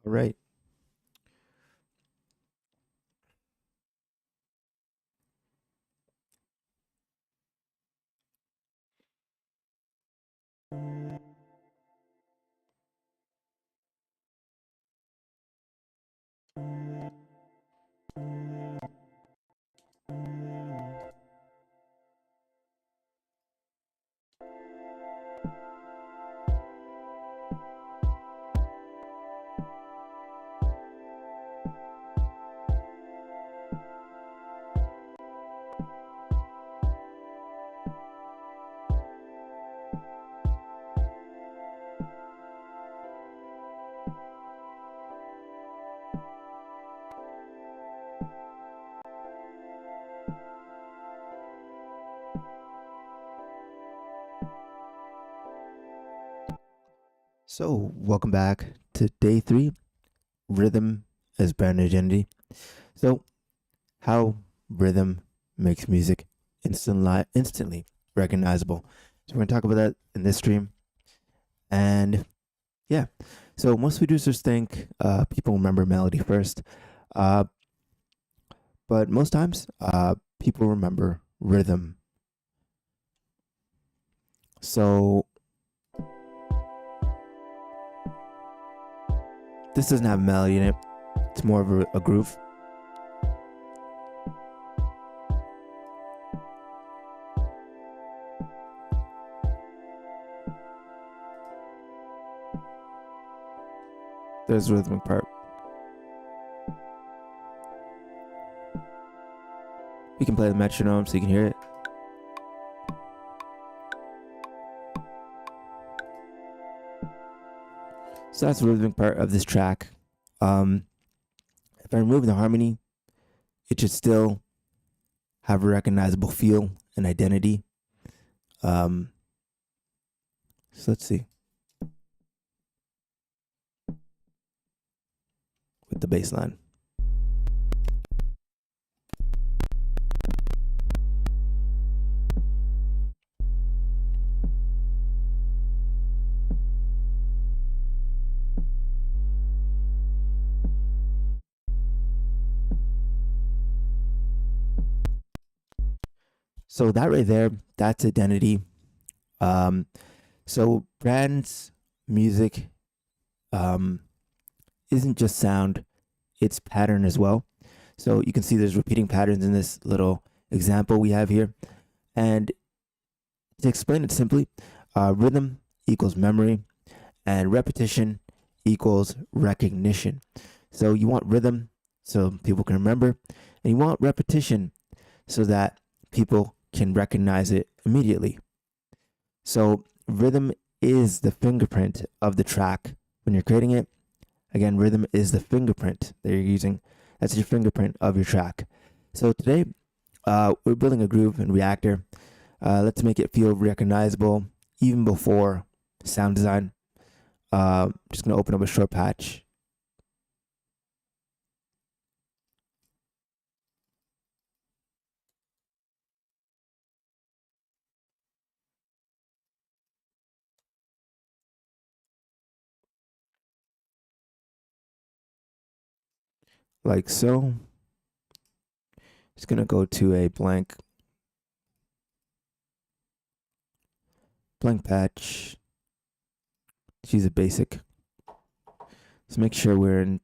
All right. So, welcome back to day three, rhythm as brand identity. So, how rhythm makes music instantly recognizable. So, we're going to talk about that in this stream. And yeah, so most producers think people remember melody first, uh, but most times people remember rhythm. So, this doesn't have a melody in it, it's more of a groove. There's the rhythmic part. We can play the metronome so you can hear it. So that's the rhythmic part of this track. If I remove the harmony, it should still have a recognizable feel and identity. So let's see with the bass line. So that right there, that's identity. Um, so brands music isn't just sound, it's pattern as well. So you can see there's repeating patterns in this little example we have here. And to explain it simply, rhythm equals memory and repetition equals recognition. So you want rhythm so people can remember, and you want repetition so that people can recognize it immediately. So rhythm is the fingerprint of the track when you're creating it. Again, rhythm is the fingerprint that you're using. That's your fingerprint of your track. So today, we're building a groove in Reactor. Let's make it feel recognizable even before sound design. Just gonna open up a short patch. Like so. Just gonna go to a blank patch. Let's use a basic. Let's make sure we're in.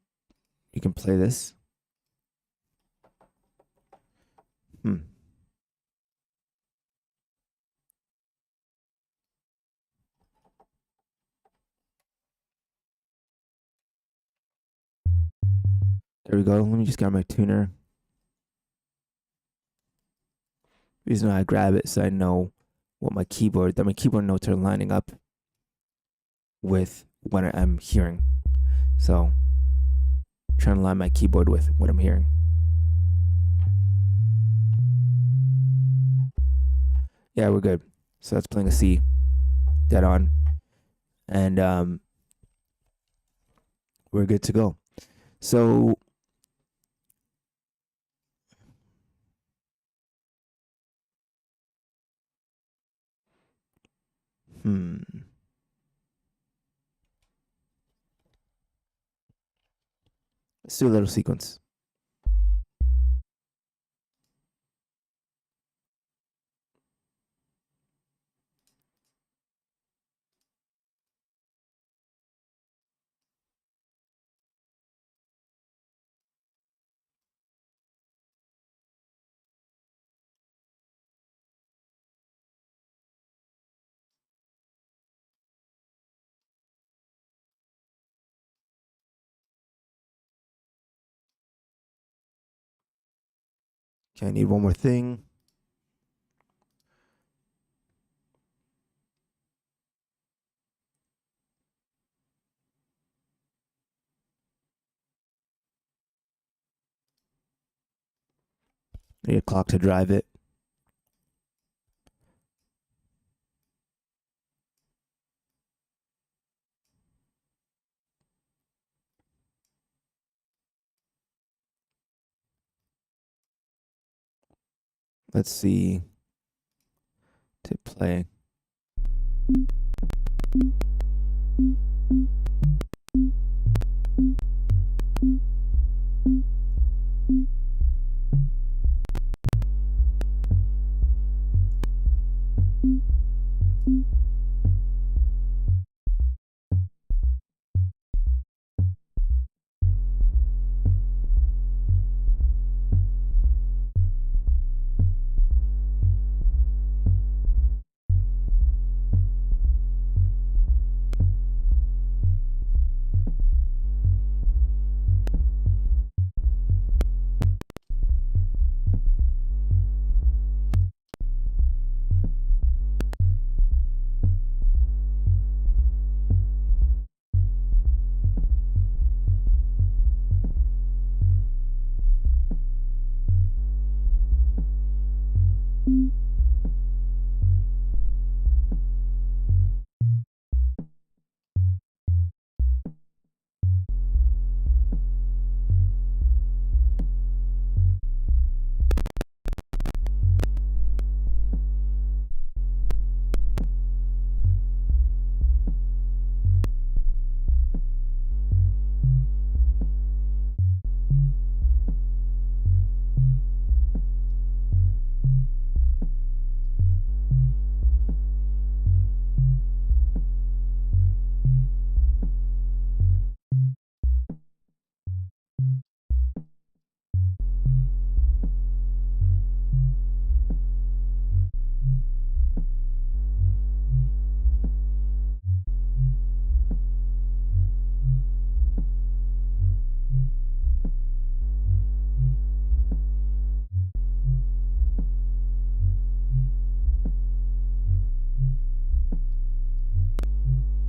You can play this. Hmm. There we go. Let me just grab my tuner. The reason why I grab it so I know what that my keyboard notes are lining up with what I'm hearing. So, trying to line my keyboard with what I'm hearing. Yeah, we're good. So that's playing a C, dead on, and we're good to go. So, hmm. Let's do a little sequence. Okay, I need one more thing. I need a clock to drive it. Let's see. To play.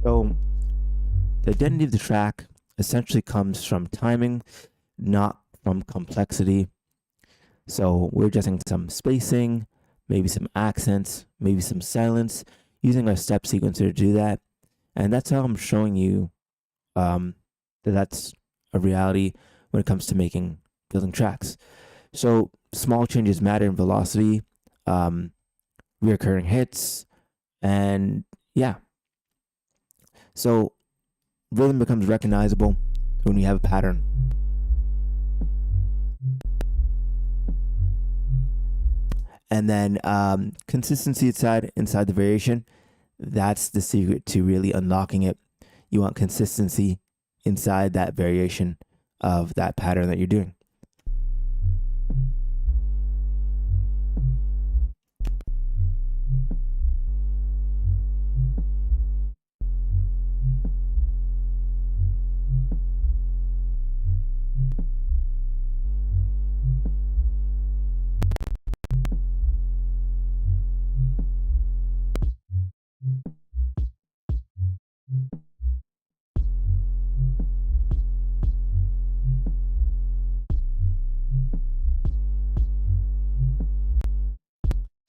So the identity of the track essentially comes from timing, not from complexity. So we're adjusting some spacing, maybe some accents, maybe some silence, using our step sequencer to do that. And that's how I'm showing you that that's a reality when it comes to building tracks. So small changes matter in velocity, reoccurring hits, and yeah. So rhythm becomes recognizable when you have a pattern. And then consistency inside the variation, that's the secret to really unlocking it. You want consistency inside that variation of that pattern that you're doing.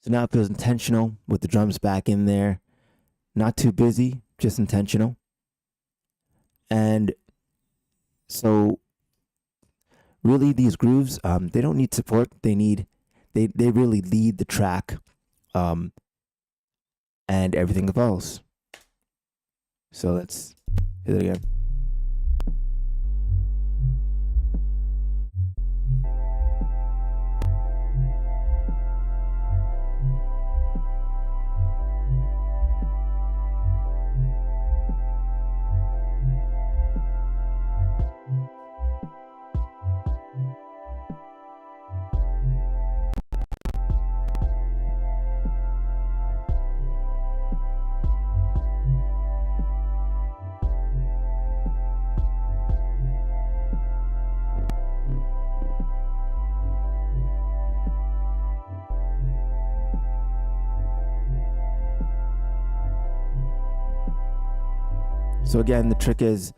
So now it feels intentional with the drums back in there. Not too busy, just intentional. And so really these grooves, they don't need support. They really lead the track, and everything follows. So let's hit it again. So again, the trick is,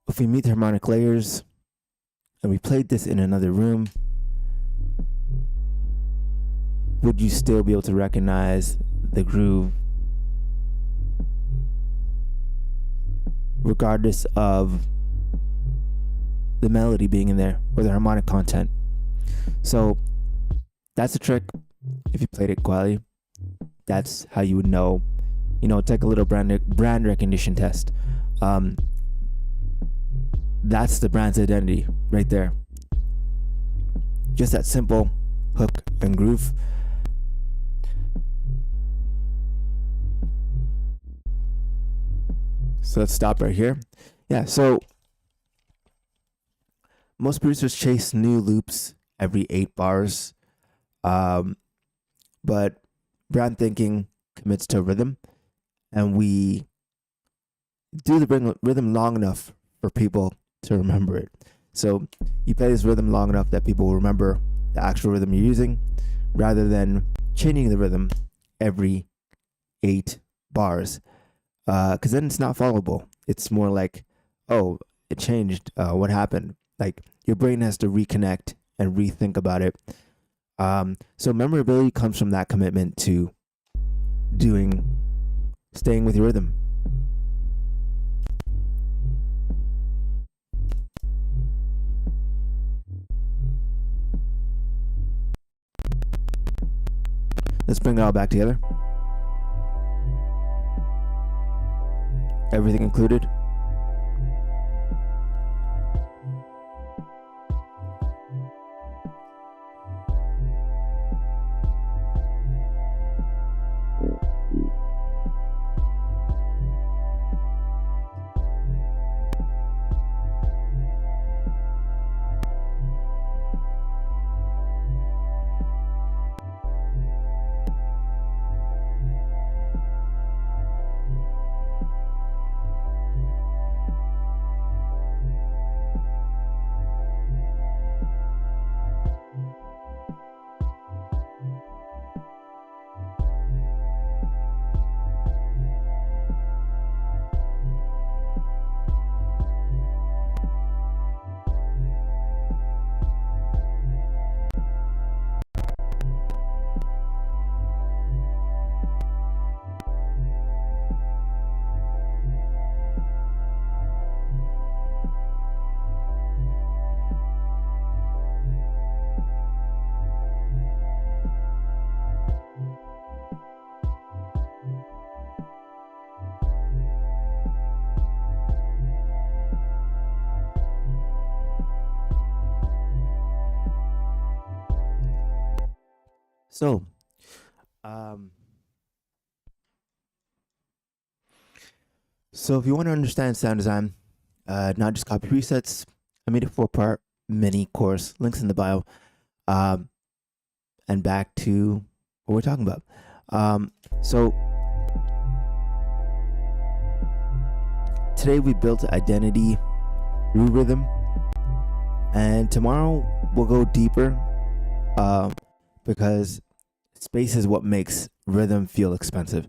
if we meet the harmonic layers and we played this in another room, would you still be able to recognize the groove regardless of the melody being in there or the harmonic content? So that's the trick. If you played it quietly, that's how you would know. It's like a little brand recognition test. That's the brand's identity right there. Just that simple hook and groove. So let's stop right here. Yeah, so most producers chase new loops every 8 bars. But brand thinking commits to rhythm, and we do the rhythm long enough for people to remember it. So you play this rhythm long enough that people will remember the actual rhythm you're using, rather than changing the rhythm every 8 bars, because then it's not followable. It's more like, oh, it changed. What happened? Like, your brain has to reconnect and rethink about it. So memorability comes from that commitment to staying with your rhythm. Let's bring it all back together. Everything included. So, if you want to understand sound design, not just copy presets, I made a 4-part mini course. Links in the bio. And back to what we're talking about. So today we built identity through rhythm, and tomorrow we'll go deeper, because space is what makes rhythm feel expensive.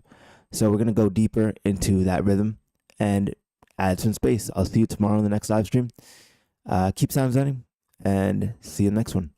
So we're going to go deeper into that rhythm and add some space. I'll see you tomorrow in the next live stream. Keep sound designing, and see you in the next one.